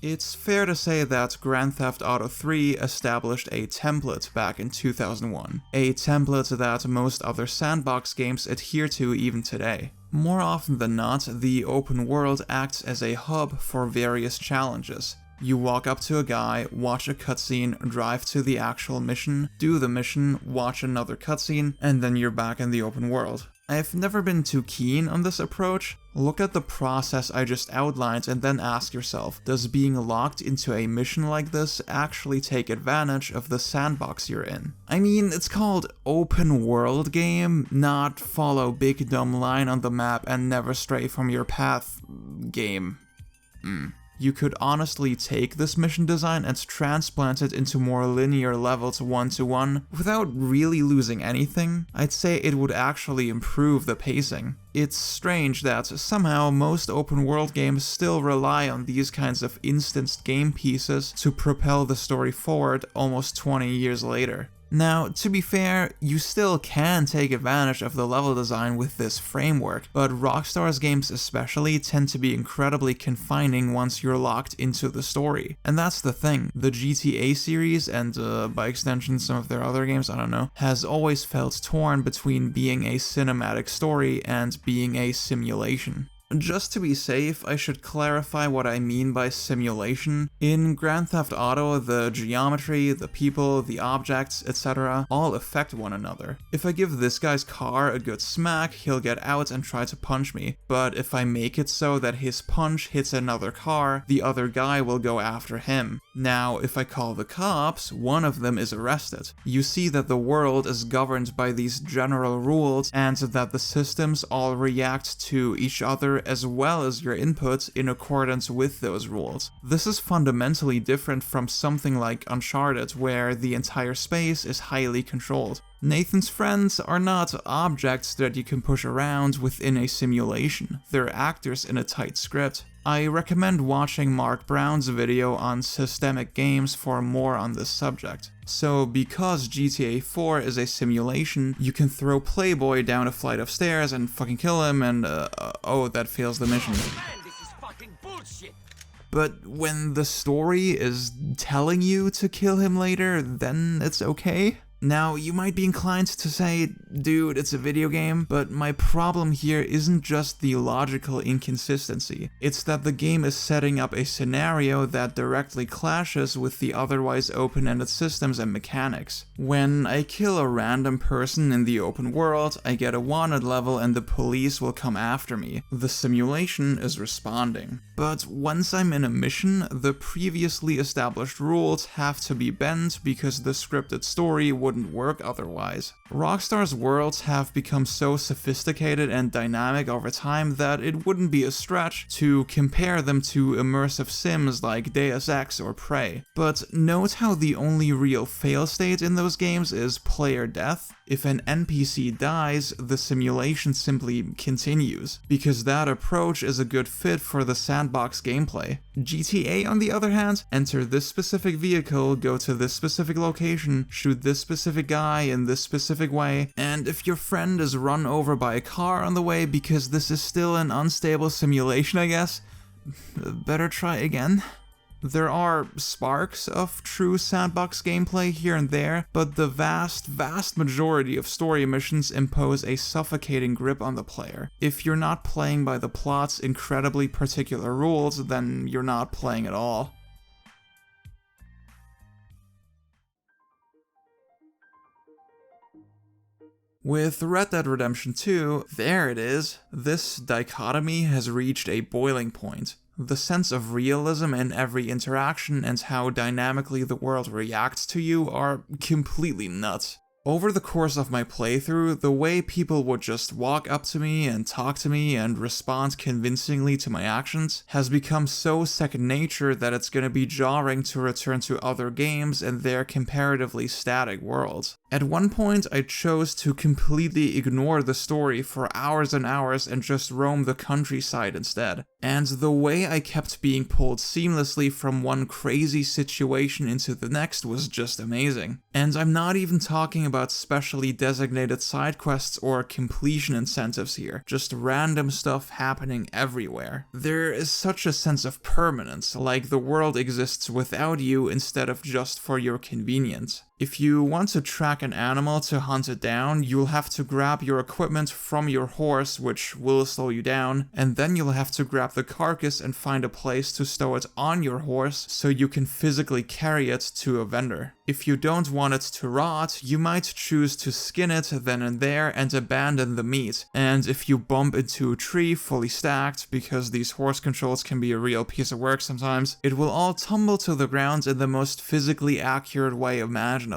It's fair to say that Grand Theft Auto 3 established a template back in 2001, a template that most other sandbox games adhere to even today. More often than not, the open world acts as a hub for various challenges. You walk up to a guy, watch a cutscene, drive to the actual mission, do the mission, watch another cutscene, and then you're back in the open world. I've never been too keen on this approach. Look at the process I just outlined and then ask yourself, does being locked into a mission like this actually take advantage of the sandbox you're in? I mean, it's called open world game, not follow big dumb line on the map and never stray from your path game. You could honestly take this mission design and transplant it into more linear levels 1-to-1 without really losing anything. I'd say it would actually improve the pacing. It's strange that somehow most open world games still rely on these kinds of instanced game pieces to propel the story forward almost 20 years later. Now, to be fair, you still can take advantage of the level design with this framework, but Rockstar's games especially tend to be incredibly confining once you're locked into the story. And that's the thing, the GTA series, and by extension some of their other games, I don't know, has always felt torn between being a cinematic story and being a simulation. Just to be safe, I should clarify what I mean by simulation. In Grand Theft Auto, the geometry, the people, the objects, etc. all affect one another. If I give this guy's car a good smack, he'll get out and try to punch me, but if I make it so that his punch hits another car, the other guy will go after him. Now, if I call the cops, one of them is arrested. You see that the world is governed by these general rules and that the systems all react to each other as well as your input in accordance with those rules. This is fundamentally different from something like Uncharted, where the entire space is highly controlled. Nathan's friends are not objects that you can push around within a simulation, they're actors in a tight script. I recommend watching Mark Brown's video on systemic games for more on this subject. So because GTA 4 is a simulation, you can throw Playboy down a flight of stairs and fucking kill him and oh, that fails the mission. Man, this is fucking bullshit. But when the story is telling you to kill him later, then it's okay? Now, you might be inclined to say, dude, it's a video game, but my problem here isn't just the logical inconsistency. It's that the game is setting up a scenario that directly clashes with the otherwise open-ended systems and mechanics. When I kill a random person in the open world, I get a wanted level and the police will come after me. The simulation is responding. But once I'm in a mission, the previously established rules have to be bent because the scripted story wouldn't work otherwise. Rockstar's worlds have become so sophisticated and dynamic over time that it wouldn't be a stretch to compare them to immersive sims like Deus Ex or Prey. But note how the only real fail state in those games is player death. If an NPC dies, the simulation simply continues, because that approach is a good fit for the sandbox gameplay. GTA, on the other hand, enter this specific vehicle, go to this specific location, shoot this specific guy in this specific way, and if your friend is run over by a car on the way because this is still an unstable simulation, I guess, better try again. There are sparks of true sandbox gameplay here and there, but the vast majority of story missions impose a suffocating grip on the player. If you're not playing by the plot's incredibly particular rules, then you're not playing at all. With Red Dead Redemption 2, there it is. This dichotomy has reached a boiling point. The sense of realism in every interaction and how dynamically the world reacts to you are completely nuts. Over the course of my playthrough, the way people would just walk up to me and talk to me and respond convincingly to my actions has become so second nature that it's gonna be jarring to return to other games and their comparatively static worlds. At one point, I chose to completely ignore the story for hours and hours and just roam the countryside instead. And the way I kept being pulled seamlessly from one crazy situation into the next was just amazing. And I'm not even talking about specially designated side quests or completion incentives here, just random stuff happening everywhere. There is such a sense of permanence, like the world exists without you instead of just for your convenience. If you want to track an animal to hunt it down, you'll have to grab your equipment from your horse, which will slow you down, and then you'll have to grab the carcass and find a place to stow it on your horse so you can physically carry it to a vendor. If you don't want it to rot, you might choose to skin it then and there and abandon the meat. And if you bump into a tree fully stacked, because these horse controls can be a real piece of work sometimes, it will all tumble to the ground in the most physically accurate way imaginable.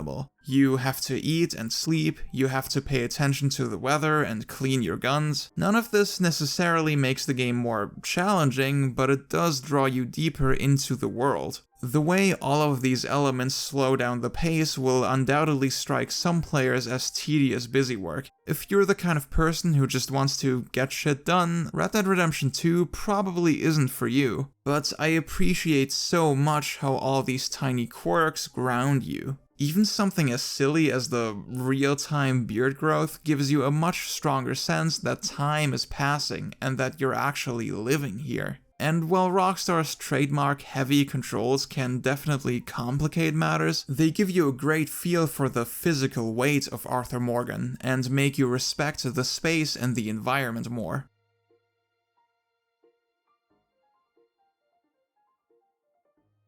You have to eat and sleep, you have to pay attention to the weather and clean your guns. None of this necessarily makes the game more challenging, but it does draw you deeper into the world. The way all of these elements slow down the pace will undoubtedly strike some players as tedious busywork. If you're the kind of person who just wants to get shit done, Red Dead Redemption 2 probably isn't for you. But I appreciate so much how all these tiny quirks ground you. Even something as silly as the real-time beard growth gives you a much stronger sense that time is passing and that you're actually living here. And while Rockstar's trademark heavy controls can definitely complicate matters, they give you a great feel for the physical weight of Arthur Morgan and make you respect the space and the environment more.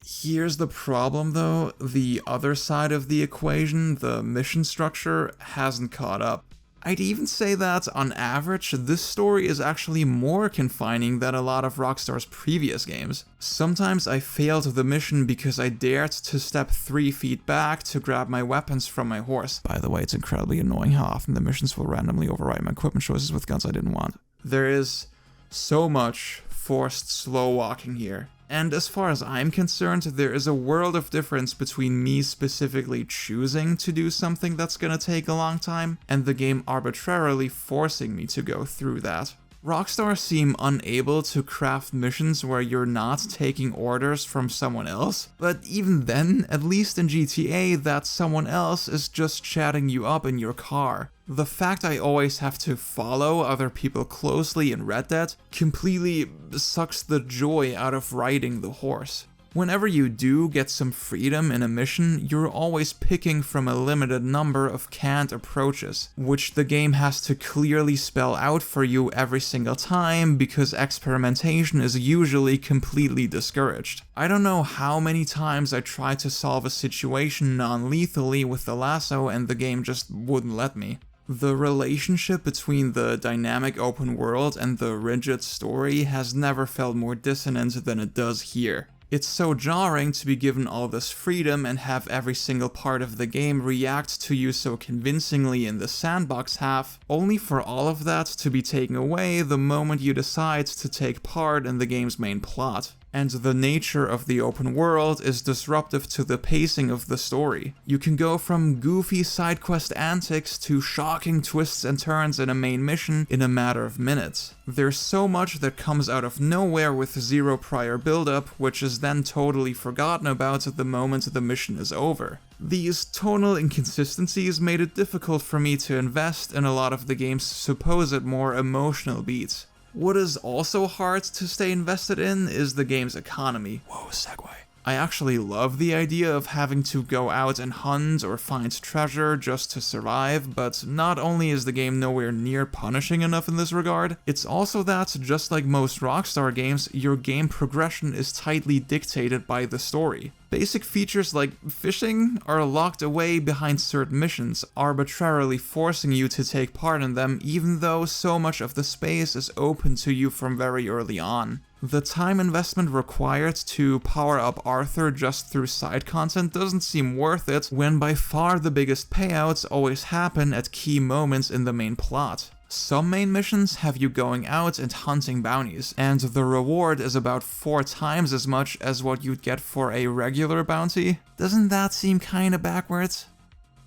Here's the problem though, the other side of the equation, the mission structure, hasn't caught up. I'd even say that, on average, this story is actually more confining than a lot of Rockstar's previous games. Sometimes I failed the mission because I dared to step 3 feet back to grab my weapons from my horse. By the way, it's incredibly annoying how often the missions will randomly override my equipment choices with guns I didn't want. There is so much forced slow walking here. And as far as I'm concerned, there is a world of difference between me specifically choosing to do something that's gonna take a long time, and the game arbitrarily forcing me to go through that. Rockstar seem unable to craft missions where you're not taking orders from someone else, but even then, at least in GTA, that someone else is just chatting you up in your car. The fact I always have to follow other people closely in Red Dead completely sucks the joy out of riding the horse. Whenever you do get some freedom in a mission, you're always picking from a limited number of canned approaches, which the game has to clearly spell out for you every single time because experimentation is usually completely discouraged. I don't know how many times I tried to solve a situation non-lethally with the lasso and the game just wouldn't let me. The relationship between the dynamic open world and the rigid story has never felt more dissonant than it does here. It's so jarring to be given all this freedom and have every single part of the game react to you so convincingly in the sandbox half, only for all of that to be taken away the moment you decide to take part in the game's main plot. And the nature of the open world is disruptive to the pacing of the story. You can go from goofy side quest antics to shocking twists and turns in a main mission in a matter of minutes. There's so much that comes out of nowhere with zero prior build-up, which is then totally forgotten about the moment the mission is over. These tonal inconsistencies made it difficult for me to invest in a lot of the game's supposed more emotional beats. What is also hard to stay invested in is the game's economy. Whoa, segue. I actually love the idea of having to go out and hunt or find treasure just to survive, but not only is the game nowhere near punishing enough in this regard, it's also that, just like most Rockstar games, your game progression is tightly dictated by the story. Basic features like fishing are locked away behind certain missions, arbitrarily forcing you to take part in them even though so much of the space is open to you from very early on. The time investment required to power up Arthur just through side content doesn't seem worth it when by far the biggest payouts always happen at key moments in the main plot. Some main missions have you going out and hunting bounties, and the reward is about 4 times as much as what you'd get for a regular bounty. Doesn't that seem kinda backwards?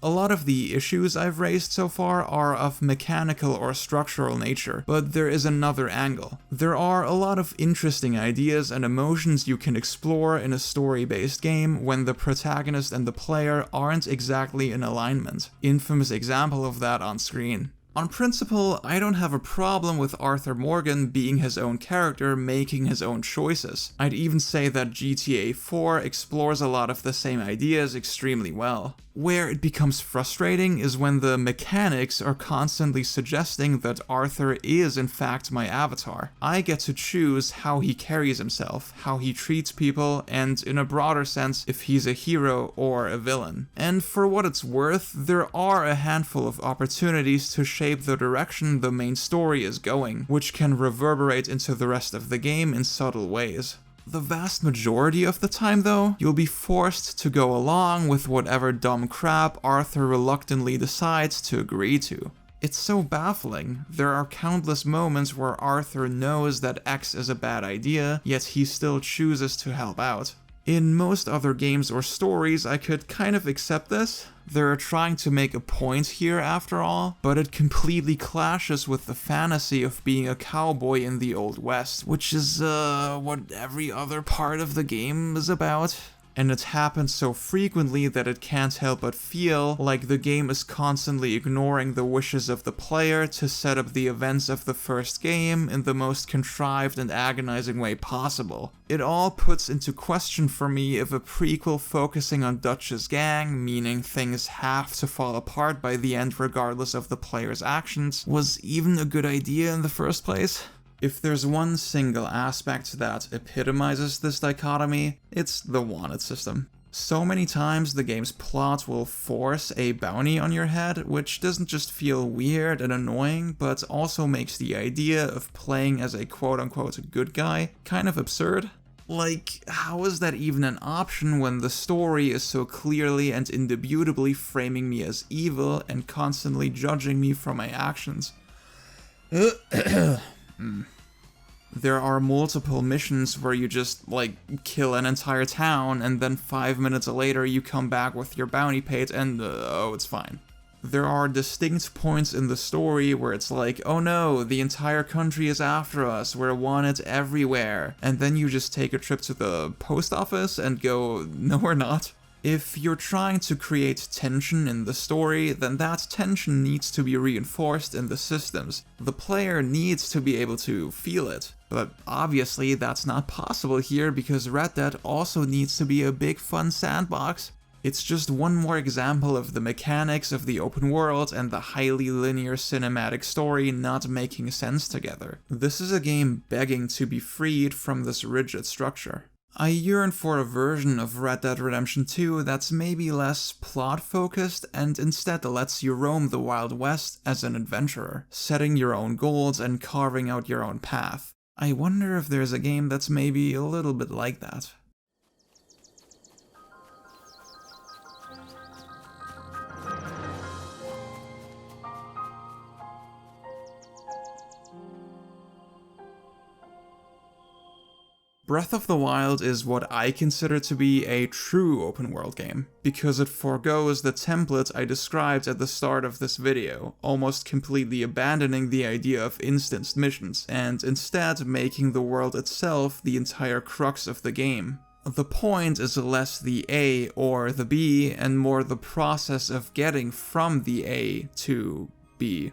A lot of the issues I've raised so far are of mechanical or structural nature, but there is another angle. There are a lot of interesting ideas and emotions you can explore in a story-based game when the protagonist and the player aren't exactly in alignment. Infamous example of that on screen. On principle, I don't have a problem with Arthur Morgan being his own character, making his own choices. I'd even say that GTA 4 explores a lot of the same ideas extremely well. Where it becomes frustrating is when the mechanics are constantly suggesting that Arthur is in fact my avatar. I get to choose how he carries himself, how he treats people, and in a broader sense, if he's a hero or a villain. And for what it's worth, there are a handful of opportunities to shape the direction the main story is going, which can reverberate into the rest of the game in subtle ways. The vast majority of the time, though, you'll be forced to go along with whatever dumb crap Arthur reluctantly decides to agree to. It's so baffling. There are countless moments where Arthur knows that X is a bad idea, yet he still chooses to help out. In most other games or stories, I could kind of accept this. They're trying to make a point here after all, but it completely clashes with the fantasy of being a cowboy in the Old West, which is, what every other part of the game is about. And it happens so frequently that it can't help but feel like the game is constantly ignoring the wishes of the player to set up the events of the first game in the most contrived and agonizing way possible. It all puts into question for me if a prequel focusing on Dutch's gang, meaning things have to fall apart by the end regardless of the player's actions, was even a good idea in the first place. If there's one single aspect that epitomizes this dichotomy, it's the wanted system. So many times the game's plot will force a bounty on your head, which doesn't just feel weird and annoying, but also makes the idea of playing as a quote-unquote good guy kind of absurd. Like, how is that even an option when the story is so clearly and indubitably framing me as evil and constantly judging me for my actions? There are multiple missions where you just, kill an entire town, and then 5 minutes later you come back with your bounty paid, and oh, it's fine. There are distinct points in the story where it's like, oh no, the entire country is after us, we're wanted everywhere, and then you just take a trip to the post office and go, no we're not. If you're trying to create tension in the story, then that tension needs to be reinforced in the systems. The player needs to be able to feel it. But obviously that's not possible here because Red Dead also needs to be a big fun sandbox. It's just one more example of the mechanics of the open world and the highly linear cinematic story not making sense together. This is a game begging to be freed from this rigid structure. I yearn for a version of Red Dead Redemption 2 that's maybe less plot-focused and instead lets you roam the Wild West as an adventurer, setting your own goals and carving out your own path. I wonder if there's a game that's maybe a little bit like that. Breath of the Wild is what I consider to be a true open world game, because it forgoes the template I described at the start of this video, almost completely abandoning the idea of instanced missions, and instead making the world itself the entire crux of the game. The point is less the A or the B, and more the process of getting from the A to B.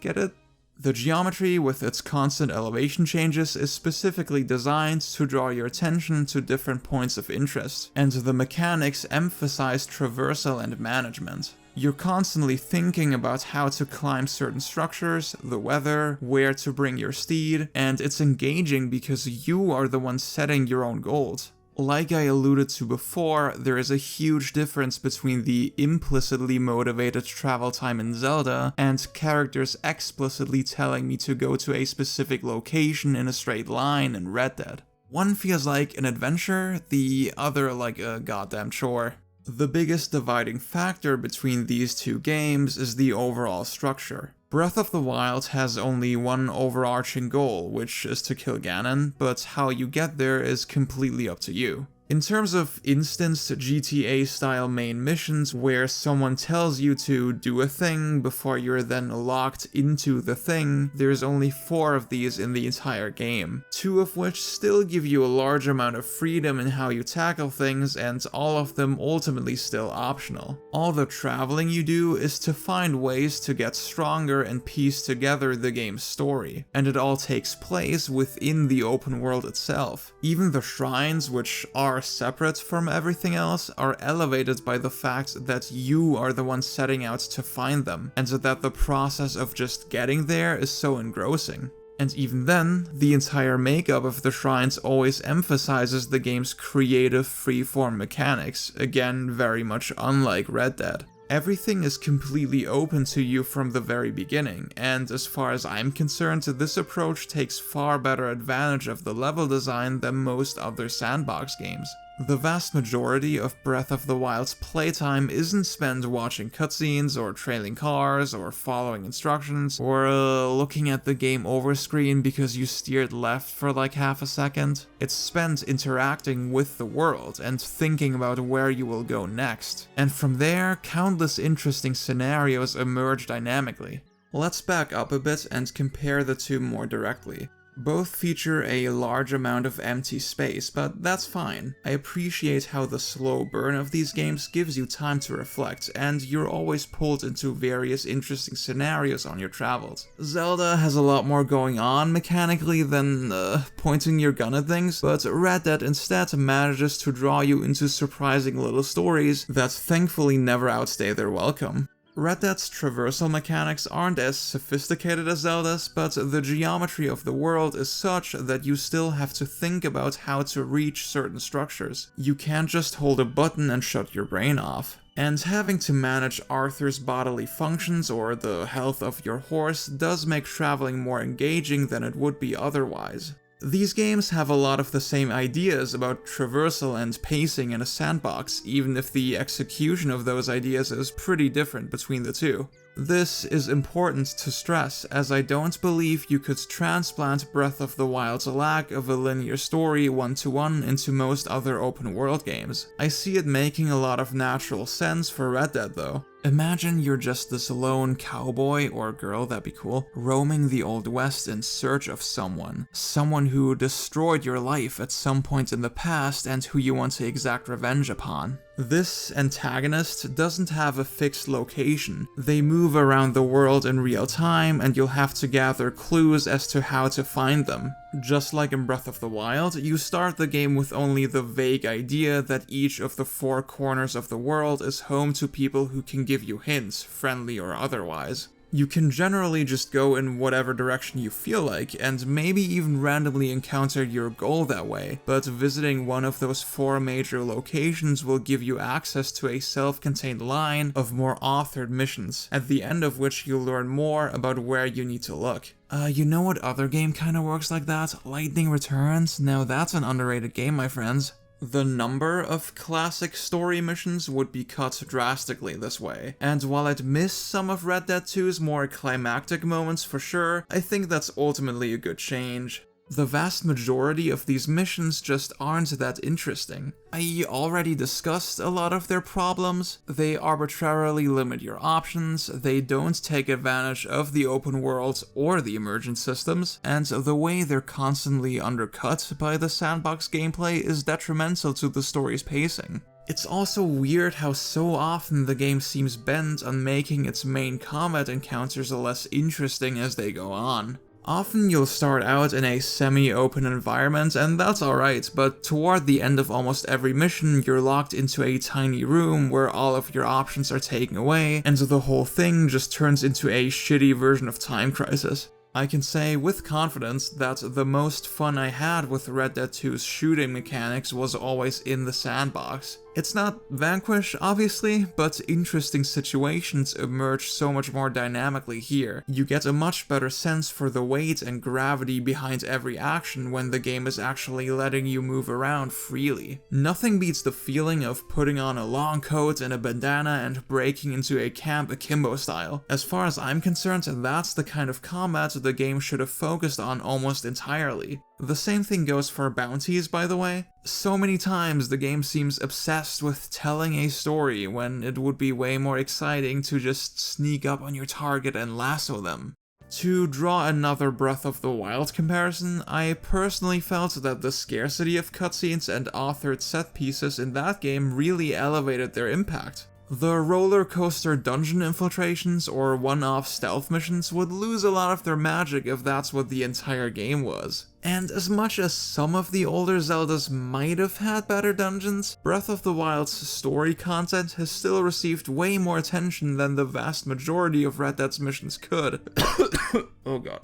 Get it? The geometry, with its constant elevation changes, is specifically designed to draw your attention to different points of interest, and the mechanics emphasize traversal and management. You're constantly thinking about how to climb certain structures, the weather, where to bring your steed, and it's engaging because you are the one setting your own goals. Like I alluded to before, there is a huge difference between the implicitly motivated travel time in Zelda and characters explicitly telling me to go to a specific location in a straight line in Red Dead. One feels like an adventure, the other like a goddamn chore. The biggest dividing factor between these two games is the overall structure. Breath of the Wild has only one overarching goal, which is to kill Ganon, but how you get there is completely up to you. In terms of instanced GTA-style main missions where someone tells you to do a thing before you're then locked into the thing, there's only 4 of these in the entire game, 2 of which still give you a large amount of freedom in how you tackle things, and all of them ultimately still optional. All the traveling you do is to find ways to get stronger and piece together the game's story, and it all takes place within the open world itself. Even the shrines, which are separate from everything else, are elevated by the fact that you are the one setting out to find them, and so that the process of just getting there is so engrossing. And even then, the entire makeup of the shrines always emphasizes the game's creative freeform mechanics, again very much unlike Red Dead. Everything is completely open to you from the very beginning, and as far as I'm concerned, this approach takes far better advantage of the level design than most other sandbox games. The vast majority of Breath of the Wild's playtime isn't spent watching cutscenes, or trailing cars, or following instructions, or looking at the game over screen because you steered left for like half a second. It's spent interacting with the world and thinking about where you will go next. And from there, countless interesting scenarios emerge dynamically. Let's back up a bit and compare the two more directly. Both feature a large amount of empty space, but that's fine. I appreciate how the slow burn of these games gives you time to reflect, and you're always pulled into various interesting scenarios on your travels. Zelda has a lot more going on mechanically than pointing your gun at things, but Red Dead instead manages to draw you into surprising little stories that thankfully never outstay their welcome. Red Dead's traversal mechanics aren't as sophisticated as Zelda's, but the geometry of the world is such that you still have to think about how to reach certain structures. You can't just hold a button and shut your brain off. And having to manage Arthur's bodily functions or the health of your horse does make traveling more engaging than it would be otherwise. These games have a lot of the same ideas about traversal and pacing in a sandbox, even if the execution of those ideas is pretty different between the two. This is important to stress, as I don't believe you could transplant Breath of the Wild's lack of a linear story one-to-one into most other open-world games. I see it making a lot of natural sense for Red Dead though. Imagine you're just this lone cowboy, or girl, that'd be cool, roaming the Old West in search of someone who destroyed your life at some point in the past and who you want to exact revenge upon. This antagonist doesn't have a fixed location. They move around the world in real time, and you'll have to gather clues as to how to find them. Just like in Breath of the Wild, you start the game with only the vague idea that each of the 4 corners of the world is home to people who can give you hints, friendly or otherwise. You can generally just go in whatever direction you feel like, and maybe even randomly encounter your goal that way, but visiting one of those 4 major locations will give you access to a self-contained line of more authored missions, at the end of which you'll learn more about where you need to look. You know what other game kinda works like that? Lightning Returns? Now that's an underrated game, my friends. The number of classic story missions would be cut drastically this way, and while I'd miss some of Red Dead 2's more climactic moments for sure, I think that's ultimately a good change. The vast majority of these missions just aren't that interesting. I already discussed a lot of their problems. They arbitrarily limit your options, they don't take advantage of the open world or the emergent systems, and the way they're constantly undercut by the sandbox gameplay is detrimental to the story's pacing. It's also weird how so often the game seems bent on making its main combat encounters less interesting as they go on. Often you'll start out in a semi-open environment, and that's alright, but toward the end of almost every mission, you're locked into a tiny room where all of your options are taken away, and the whole thing just turns into a shitty version of Time Crisis. I can say with confidence that the most fun I had with Red Dead 2's shooting mechanics was always in the sandbox. It's not Vanquish, obviously, but interesting situations emerge so much more dynamically here. You get a much better sense for the weight and gravity behind every action when the game is actually letting you move around freely. Nothing beats the feeling of putting on a long coat and a bandana and breaking into a camp akimbo style. As far as I'm concerned, that's the kind of combat the game should have focused on almost entirely. The same thing goes for Bounties, by the way. So many times the game seems obsessed with telling a story when it would be way more exciting to just sneak up on your target and lasso them. To draw another Breath of the Wild comparison, I personally felt that the scarcity of cutscenes and authored set pieces in that game really elevated their impact. The roller coaster dungeon infiltrations or one-off stealth missions would lose a lot of their magic if that's what the entire game was. And as much as some of the older Zeldas might have had better dungeons, Breath of the Wild's story content has still received way more attention than the vast majority of Red Dead's missions could. Oh god.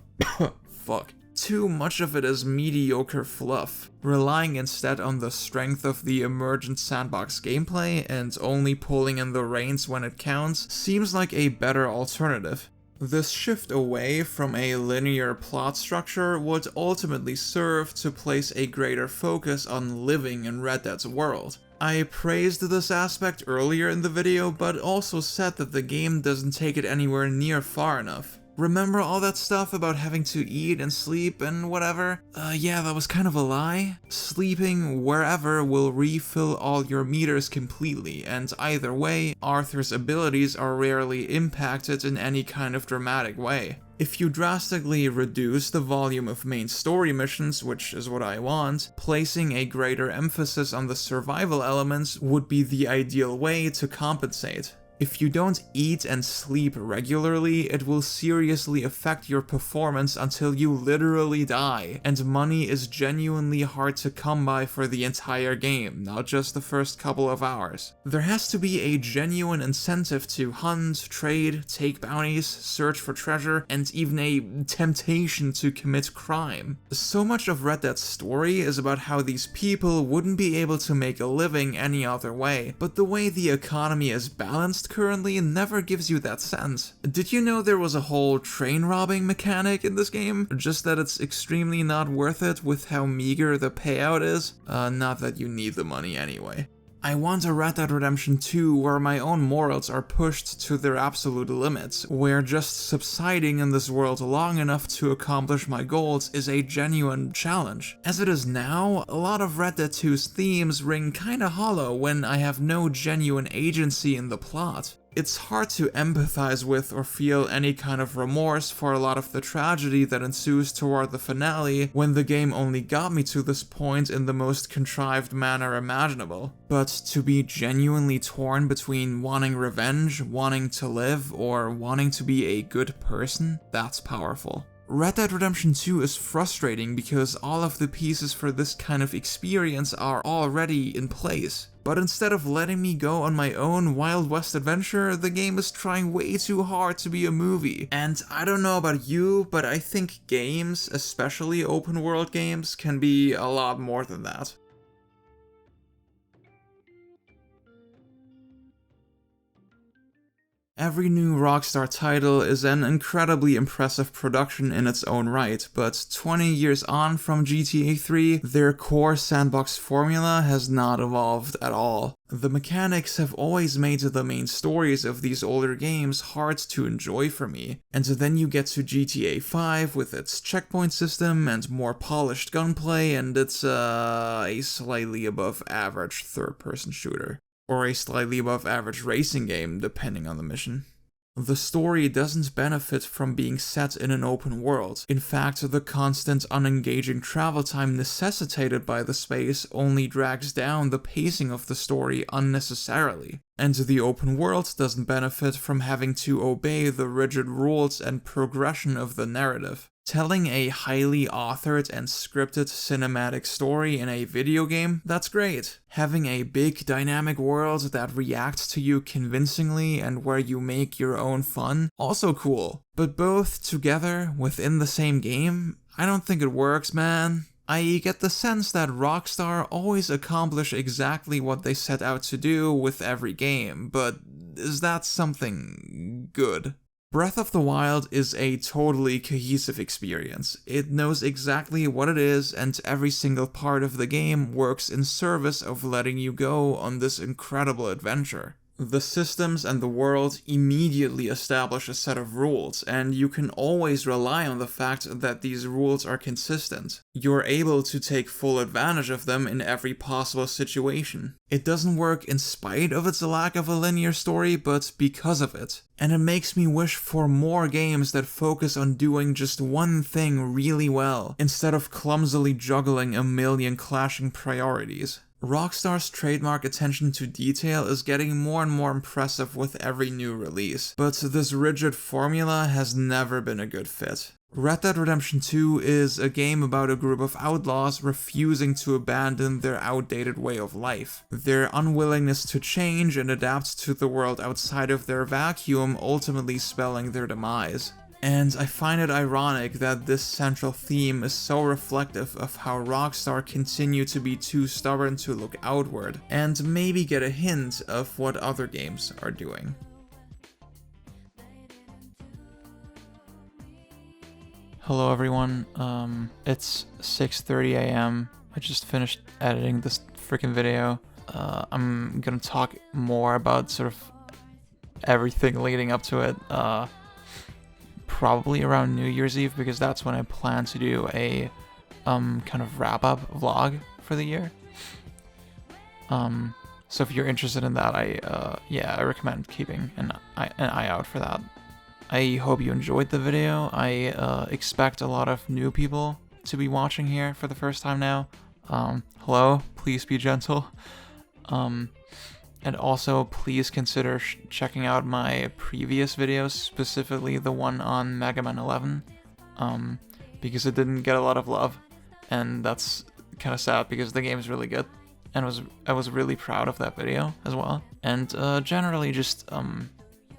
Fuck. Too much of it is mediocre fluff, relying instead on the strength of the emergent sandbox gameplay and only pulling in the reins when it counts seems like a better alternative. This shift away from a linear plot structure would ultimately serve to place a greater focus on living in Red Dead's world. I praised this aspect earlier in the video, but also said that the game doesn't take it anywhere near far enough. Remember all that stuff about having to eat and sleep and whatever? Yeah, that was kind of a lie. Sleeping wherever will refill all your meters completely, and either way, Arthur's abilities are rarely impacted in any kind of dramatic way. If you drastically reduce the volume of main story missions, which is what I want, placing a greater emphasis on the survival elements would be the ideal way to compensate. If you don't eat and sleep regularly, it will seriously affect your performance until you literally die, and money is genuinely hard to come by for the entire game, not just the first couple of hours. There has to be a genuine incentive to hunt, trade, take bounties, search for treasure, and even a temptation to commit crime. So much of Red Dead's story is about how these people wouldn't be able to make a living any other way, but the way the economy is balanced currently never gives you that sense. Did you know there was a whole train robbing mechanic in this game? Just that it's extremely not worth it with how meager the payout is? Not that you need the money anyway. I want a Red Dead Redemption 2 where my own morals are pushed to their absolute limits, where just subsiding in this world long enough to accomplish my goals is a genuine challenge. As it is now, a lot of Red Dead 2's themes ring kinda hollow when I have no genuine agency in the plot. It's hard to empathize with or feel any kind of remorse for a lot of the tragedy that ensues toward the finale when the game only got me to this point in the most contrived manner imaginable. But to be genuinely torn between wanting revenge, wanting to live, or wanting to be a good person, that's powerful. Red Dead Redemption 2 is frustrating because all of the pieces for this kind of experience are already in place. But instead of letting me go on my own Wild West adventure, the game is trying way too hard to be a movie. And I don't know about you, but I think games, especially open world games, can be a lot more than that. Every new Rockstar title is an incredibly impressive production in its own right, but 20 years on from GTA 3, their core sandbox formula has not evolved at all. The mechanics have always made the main stories of these older games hard to enjoy for me, and then you get to GTA 5 with its checkpoint system and more polished gunplay, and it's a slightly above average third-person shooter. Or a slightly above average racing game, depending on the mission. The story doesn't benefit from being set in an open world. In fact, the constant unengaging travel time necessitated by the space only drags down the pacing of the story unnecessarily. And the open world doesn't benefit from having to obey the rigid rules and progression of the narrative. Telling a highly authored and scripted cinematic story in a video game, that's great. Having a big dynamic world that reacts to you convincingly and where you make your own fun, also cool. But both together within the same game, I don't think it works, man. I get the sense that Rockstar always accomplish exactly what they set out to do with every game, but is that something good? Breath of the Wild is a totally cohesive experience. It knows exactly what it is, and every single part of the game works in service of letting you go on this incredible adventure. The systems and the world immediately establish a set of rules, and you can always rely on the fact that these rules are consistent. You're able to take full advantage of them in every possible situation. It doesn't work in spite of its lack of a linear story, but because of it. And it makes me wish for more games that focus on doing just one thing really well, instead of clumsily juggling a million clashing priorities. Rockstar's trademark attention to detail is getting more and more impressive with every new release, but this rigid formula has never been a good fit. Red Dead Redemption 2 is a game about a group of outlaws refusing to abandon their outdated way of life. Their unwillingness to change and adapt to the world outside of their vacuum ultimately spelling their demise. And I find it ironic that this central theme is so reflective of how Rockstar continue to be too stubborn to look outward, and maybe get a hint of what other games are doing. Hello everyone, it's 6:30 a.m. I just finished editing this freaking video. I'm gonna talk more about sort of everything leading up to it, probably around New Year's Eve, because that's when I plan to do a kind of wrap-up vlog for the year. So if you're interested in that, I recommend keeping an eye out for that. I hope you enjoyed the video. I expect a lot of new people to be watching here for the first time now. Hello, please be gentle. And also, please consider checking out my previous videos, specifically the one on Mega Man 11, because it didn't get a lot of love, and that's kind of sad because the game is really good, and I was really proud of that video as well. And generally, just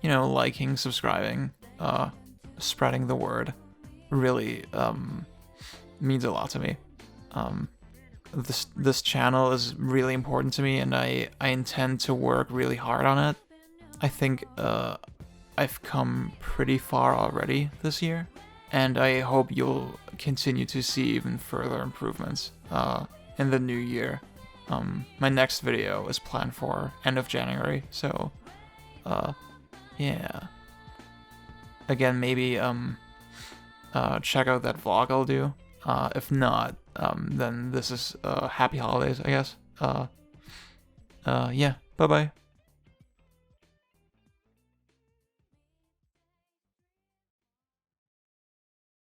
liking, subscribing, spreading the word, really means a lot to me. This channel is really important to me, and I intend to work really hard on it. I think I've come pretty far already this year, and I hope you'll continue to see even further improvements in the new year. My next video is planned for end of January, so yeah. Again, maybe check out that vlog I'll do. If not, then this is happy holidays, I guess. Yeah, bye-bye.